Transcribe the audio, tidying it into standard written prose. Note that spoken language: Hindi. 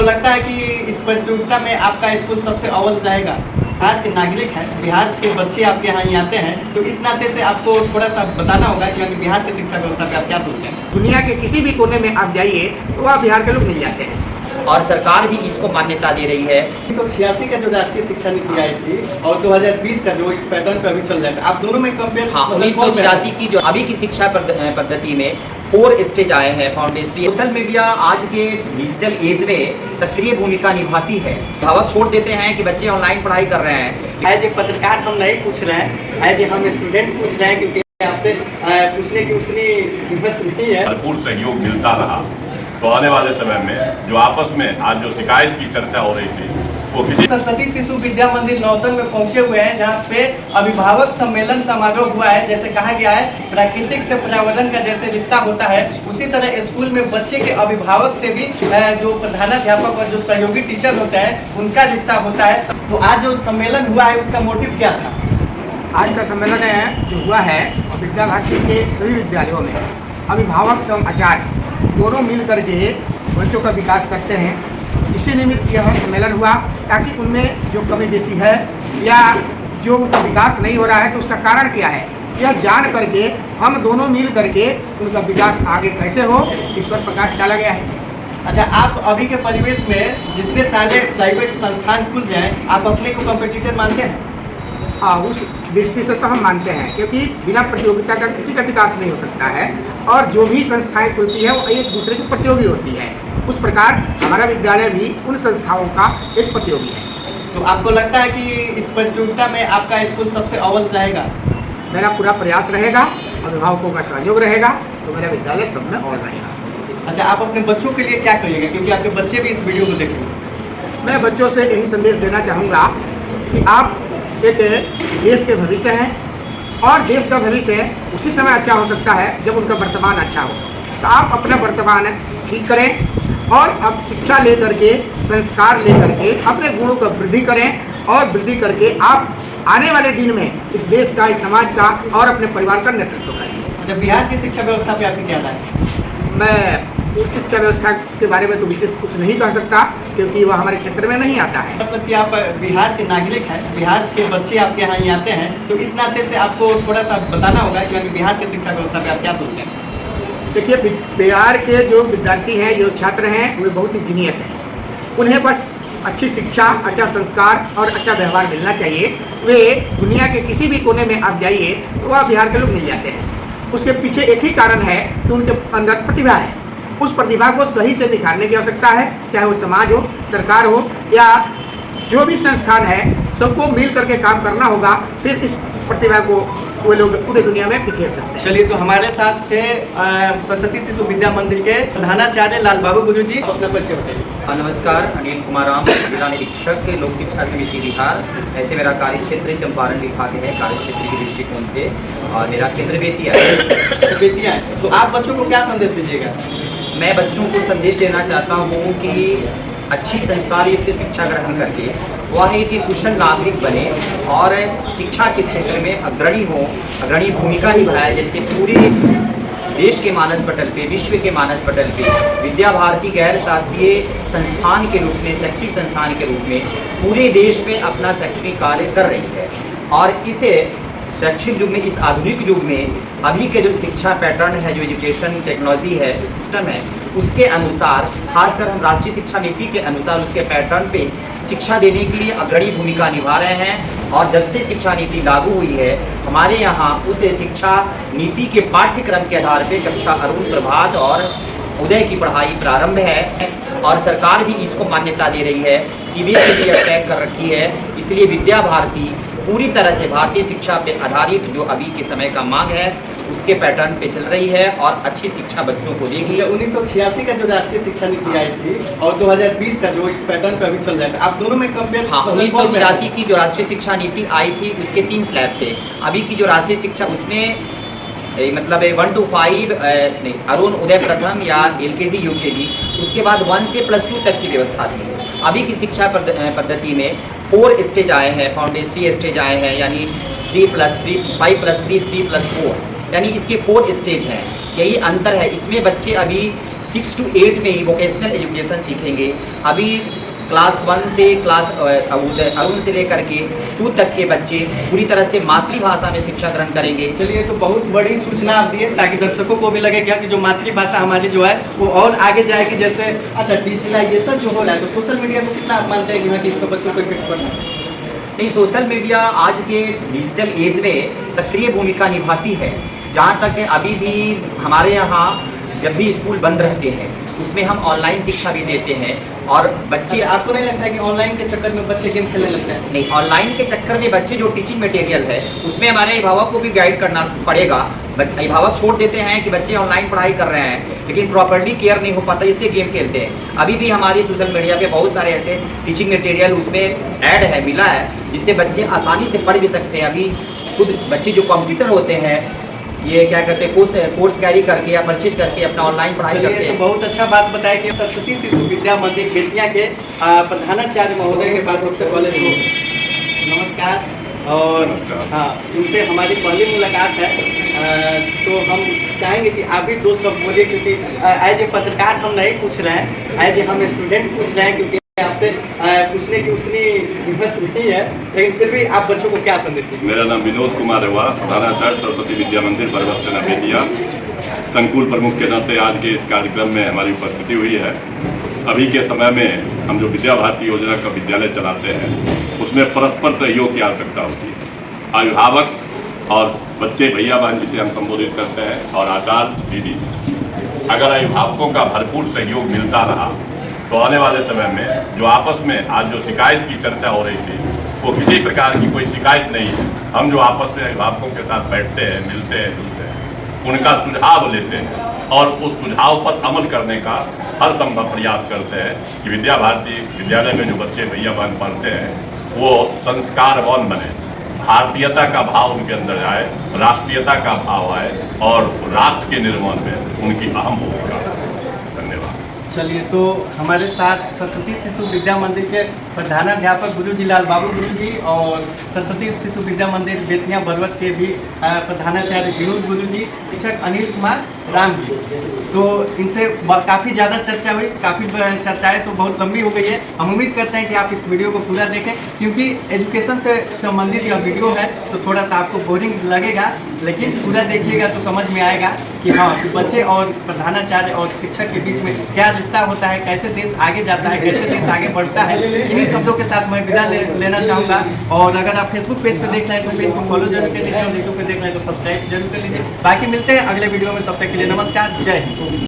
लगता है कि इस प्रतियोगिता में आपका स्कूल सबसे अव्वल रहेगा? बिहार के नागरिक हैं, बिहार के बच्चे आपके यहाँ ही आते हैं, तो इस नाते से आपको थोड़ा सा बताना होगा कि बिहार की शिक्षा व्यवस्था पे आप क्या सोचते हैं। दुनिया के किसी भी कोने में आप जाइए तो वहाँ बिहार के लोग मिल जाते हैं और सरकार भी इसको मान्यता दे रही है। 1986 का जो राष्ट्रीय शिक्षा नीति आई थी और 2020 का जो इस पैटर्न पे अभी चल रहा है, आप दोनों में कंपेयर। हाँ, 1986 की जो अभी की शिक्षा पद्धति में 4 स्टेज आए हैं। फाउंडेशन, सोशल मीडिया आज के डिजिटल एज में सक्रिय भूमिका निभाती है। भावक छोड़ देते हैं कि बच्चे ऑनलाइन पढ़ाई कर रहे हैं। एज ए पत्रकार हम नहीं पूछ रहे हैं, एज ए हम स्टूडेंट पूछ रहे हैं, क्योंकि आपसे पूछने की उतनी हिम्मत नहीं है। भरपूर सहयोग मिलता रहा तो आने वाले समय में जो आपस में आज जो शिकायत की चर्चा हो रही थी वो किसी। सरस्वती शिशु विद्या मंदिर नौतन में पहुंचे हुए हैं, जहां पे अभिभावक सम्मेलन समारोह हुआ है। जैसे कहा गया है, प्राकृतिक से पर्यावरण का जैसे रिश्ता होता है, उसी तरह स्कूल में बच्चे के अभिभावक से भी जो प्रधानाध्यापक और जो सहयोगी टीचर होते हैं उनका रिश्ता होता है। तो आज जो सम्मेलन हुआ है उसका मोटिव क्या था? आज का सम्मेलन जो हुआ है विद्या भारती के सभी विद्यालयों में अभिभावक एवं आचार्य दोनों मिल करके बच्चों का विकास करते हैं। इसी निमित्त यह सम्मेलन हुआ ताकि उनमें जो कमी बेसी है या जो उनका विकास नहीं हो रहा है तो उसका कारण क्या है, यह जान करके हम दोनों मिल करके उनका विकास आगे कैसे हो इस पर प्रकाश डाला गया है। अच्छा, आप अभी के परिवेश में जितने सारे प्राइवेट संस्थान खुल जाएं, आप अपने को कॉम्पिटिटर मानते हैं? हाँ, उस दृष्टि से तो हम मानते हैं, क्योंकि बिना प्रतियोगिता का किसी का विकास नहीं हो सकता है और जो भी संस्थाएं खुलती है वो एक दूसरे की प्रतियोगी होती है। उस प्रकार हमारा विद्यालय भी उन संस्थाओं का एक प्रतियोगी है। तो आपको लगता है कि इस प्रतियोगिता में आपका स्कूल सबसे अव्वल रहेगा? मेरा पूरा प्रयास रहेगा, अभिभावकों का सहयोग रहेगा, तो मेरा विद्यालय सब में अव्वल रहेगा। अच्छा, आप अपने बच्चों के लिए क्या करिएगा, क्योंकि आपके बच्चे भी इस वीडियो को देखेंगे? मैं बच्चों से यही संदेश देना चाहूँगा कि आप एक देश के भविष्य हैं और देश का भविष्य उसी समय अच्छा हो सकता है जब उनका वर्तमान अच्छा हो। तो आप अपना वर्तमान ठीक करें और अब शिक्षा लेकर के, संस्कार लेकर के अपने गुणों का वृद्धि करें और वृद्धि करके आप आने वाले दिन में इस देश का, इस समाज का और अपने परिवार का नेतृत्व करें। अच्छा, बिहार की शिक्षा व्यवस्था पे आपकी क्या राय है? मैं उस शिक्षा व्यवस्था के बारे में तो विशेष कुछ नहीं कह सकता, क्योंकि वह हमारे क्षेत्र में नहीं आता है। मतलब कि आप बिहार के नागरिक हैं, बिहार के बच्चे आपके यहाँ ही आते हैं, तो इस नाते से आपको थोड़ा सा बताना होगा कि बिहार की शिक्षा व्यवस्था पे आप क्या सोचते हैं। देखिए, बिहार के जो विद्यार्थी हैं, जो छात्र हैं, वे बहुत ही जीनियस हैं। उन्हें बस अच्छी शिक्षा, अच्छा संस्कार और अच्छा व्यवहार मिलना चाहिए। वे दुनिया के किसी भी कोने में आप जाइए तो वह बिहार के लोग मिल जाते हैं। उसके पीछे एक ही कारण है कि उनके अंदर प्रतिभा है। उस प्रतिभा को सही से दिखाने की आवश्यकता है, चाहे वो समाज हो, सरकार हो या जो भी संस्थान है, सबको मिल करके काम करना होगा। फिर इस प्रतिभा को वो लोग पूरी दुनिया में बिखेर सकते हैं। चलिए, तो हमारे साथ थे सरस्वती शिशु विद्या मंदिर के प्रधानाचार्य लाल बाबू गुरु जी। अपना परिचय बताइए। नमस्कार, अनिल कुमार राम, जिला निरीक्षक लोक शिक्षा समिति बिहार। ऐसे मेरा कार्य क्षेत्र चंपारण विभाग है कार्य क्षेत्र के दृष्टिकोण से, और मेरा केंद्र बेतिया है। बेतिया है, तो आप बच्चों को क्या संदेश दीजिएगा? मैं बच्चों को संदेश देना चाहता हूँ कि अच्छी संस्कार युक्त शिक्षा ग्रहण करके वह एक कुशल नागरिक बने और शिक्षा के क्षेत्र में अग्रणी भूमिका निभाए। जैसे पूरे देश के मानस पटल पे, विश्व के मानस पटल पे विद्या भारती गैर शासकीय संस्थान के रूप में, शैक्षिक संस्थान के रूप में पूरे देश में अपना शैक्षणिक कार्य कर रही है। और इसे शैक्षिक युग में, इस आधुनिक युग में अभी के जो शिक्षा पैटर्न है, जो एजुकेशन टेक्नोलॉजी है, जो सिस्टम है, उसके अनुसार, खासकर हम राष्ट्रीय शिक्षा नीति के अनुसार उसके पैटर्न पे शिक्षा देने के लिए अग्रणी भूमिका निभा रहे हैं। और जब से शिक्षा नीति लागू हुई है, हमारे यहाँ उस शिक्षा नीति के पाठ्यक्रम के आधार पे कक्षा अरुण, प्रभात और उदय की पढ़ाई प्रारंभ है और सरकार भी इसको मान्यता दे रही है। CBSE भी अटैक कर रखी है। इसलिए विद्या भारती पूरी तरह से भारतीय शिक्षा पे आधारित जो अभी के समय का मांग है उसके पैटर्न पे चल रही है और अच्छी शिक्षा बच्चों को देगी। 1986 का जो राष्ट्रीय शिक्षा नीति आई थी और 2020 का जो इस पैटर्न पे अभी चल रहा है, आप दोनों में कंपेयर। हाँ, 1986 की जो राष्ट्रीय शिक्षा नीति आई थी उसके 3 स्लैब थे। अभी की जो राष्ट्रीय शिक्षा उसमें मतलब 1 to 5 नहीं, अरुण, उदय प्रथम या LKG UKG, उसके बाद 1 से +2 तक की व्यवस्था थी। अभी की शिक्षा पद्धति में 4 स्टेज आए हैं, फाउंडेशन स्टेज आए हैं, यानी 3+3, 5+3, 3+4, यानी इसके 4 स्टेज हैं। यही अंतर है। इसमें बच्चे अभी 6 to 8 में ही वोकेशनल एजुकेशन सीखेंगे। अभी क्लास 1 से अरुण से लेकर के 2 तक के बच्चे पूरी तरह से मातृभाषा में शिक्षा ग्रहण करेंगे। चलिए, तो बहुत बड़ी सूचना आप दिए ताकि दर्शकों को भी लगेगा कि जो मातृभाषा हमारी जो है वो और आगे जाएगी। जैसे अच्छा, डिजिटलाइजेशन जो हो रहा है तो सोशल मीडिया को कितना आप मानते हैं कि हाँ कि इसको बच्चों को इफेक्ट पड़ना है? नहीं, सोशल मीडिया आज के डिजिटल एज में सक्रिय भूमिका निभाती है। जहाँ तक है अभी भी हमारे यहाँ जब भी स्कूल बंद रहते हैं उसमें हम ऑनलाइन शिक्षा भी देते हैं और बच्चे अच्छा, आपको नहीं लगता है कि ऑनलाइन के चक्कर में बच्चे गेम खेलने लगते हैं? नहीं, ऑनलाइन के चक्कर में बच्चे जो टीचिंग मटेरियल है उसमें हमारे अभिभावक को भी गाइड करना पड़ेगा। अभिभावक छोड़ देते हैं कि बच्चे ऑनलाइन पढ़ाई कर रहे हैं लेकिन प्रॉपर्ली केयर नहीं हो पाता, इससे गेम खेलते हैं। अभी भी हमारी सोशल मीडिया पे बहुत सारे ऐसे टीचिंग मटेरियल उसमें ऐड है, मिला है, जिससे बच्चे आसानी से पढ़ भी सकते हैं। अभी खुद बच्चे जो कॉम्पिटिटर होते हैं ये क्या करते हैं, कोर्स कैरी करके या परचेज करके अपना ऑनलाइन पढ़ाई करते तो हैं। बहुत अच्छा बात बताया कि सरस्वती शिशु विद्या मंदिर बेतिया के प्रधानाचार्य महोदय के पास सबसे पहले तो नमस्कार। और नमस्कार। हाँ, इनसे हमारी पहली मुलाकात है। तो हम चाहेंगे कि आप भी 2 शब्द बोलिए, क्योंकि एज ए पत्रकार हम नहीं पूछ रहे हैं, एज ए हम स्टूडेंट पूछ रहे हैं, क्योंकि आपसे पूछने की उतनी हिम्मत नहीं है, लेकिन फिर भी आप बच्चों को क्या संदेश दीजिए? मेरा नाम विनोद कुमार हुआ, प्रधानाचार्य सरस्वती विद्या मंदिर बरबस्तना बेतिया। संकुल प्रमुख के नाते आज के इस कार्यक्रम में हमारी उपस्थिति हुई है। अभी के समय में हम जो विद्या भारती योजना का विद्यालय चलाते हैं उसमें परस्पर सहयोग की आवश्यकता होती है। अभिभावक और बच्चे भैया बहन जिसे हम संबोधित करते हैं और आचार्य दीदी, अगर अभिभावकों का भरपूर सहयोग मिलता रहा तो आने वाले समय में जो आपस में आज जो शिकायत की चर्चा हो रही थी वो किसी प्रकार की कोई शिकायत नहीं है। हम जो आपस में अभिभावकों के साथ बैठते हैं, मिलते हैं, जुलते हैं, उनका सुझाव लेते हैं और उस सुझाव पर अमल करने का हर संभव प्रयास करते हैं कि विद्या भारती विद्यालय में जो बच्चे भैया बहन पढ़ते हैं वो संस्कारवान बने, भारतीयता का भाव उनके अंदर आए, राष्ट्रीयता का भाव आए और राष्ट्र के निर्माण में उनकी अहम भूमिका है। धन्यवाद। चलिए, तो हमारे साथ सरस्वती शिशु विद्या मंदिर के प्रधानाध्यापक गुरु जी लाल बाबू गुरु जी और सरस्वती शिशु विद्या मंदिर बेतिया बरवत के भी प्रधानाचार्य विनोद गुरु जी, शिक्षक अनिल कुमार राम जी। तो इनसे काफ़ी ज़्यादा चर्चा हुई, काफ़ी चर्चाएं तो बहुत लंबी हो गई है। हम उम्मीद करते हैं कि आप इस वीडियो को पूरा देखें, क्योंकि एजुकेशन से संबंधित यह वीडियो है तो थोड़ा सा आपको बोरिंग लगेगा, लेकिन पूरा देखिएगा तो समझ में आएगा कि हाँ, बच्चे और प्रधानाचार्य और शिक्षक के बीच में क्या रिश्ता होता है, कैसे देश आगे जाता है, कैसे देश आगे बढ़ता है। इन्हीं शब्दों के साथ मैं विदा लेना चाहूँगा। और अगर आप फेसबुक पेज पर देख रहे हैं तो पेज को फॉलो जरूर कर लीजिए और यूट्यूब पर देख रहे हैं तो सब्सक्राइब जरूर कर लीजिए। बाकी मिलते हैं अगले वीडियो में, तब तक के लिए नमस्कार, जय हिंद।